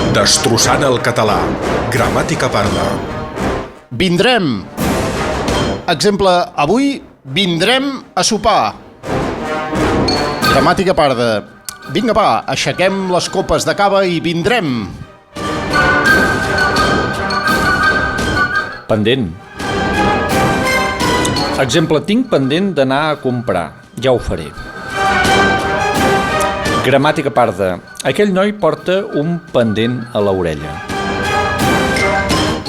Destrossant el català. Gramàtica parda. Vindrem. Exemple, avui vindrem a sopar. Gramàtica parda. Vinga, va, aixequem les copes de cava i vindrem. Pendent. Exemple, tinc pendent d'anar a comprar. Ja ho faré. Gramàtica parda. Aquell noi porta un pendent a l'orella.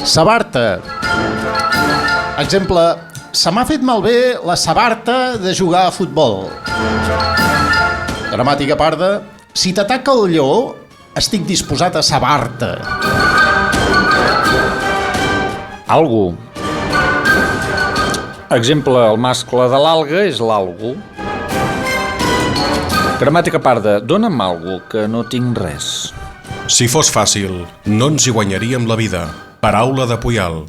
Sabarta. Exemple, se m'ha fet malbé la sabarta de jugar a futbol. Gramàtica parda. Si t'ataca el lleó, estic disposat a sabar-te. Algo. Exemple, el mascle de l'alga és l'algo. Gramàtica parda. Dóna'm algo, que no tinc res. Si fos fàcil, no ens hi guanyaríem la vida. Paraula de Puyal.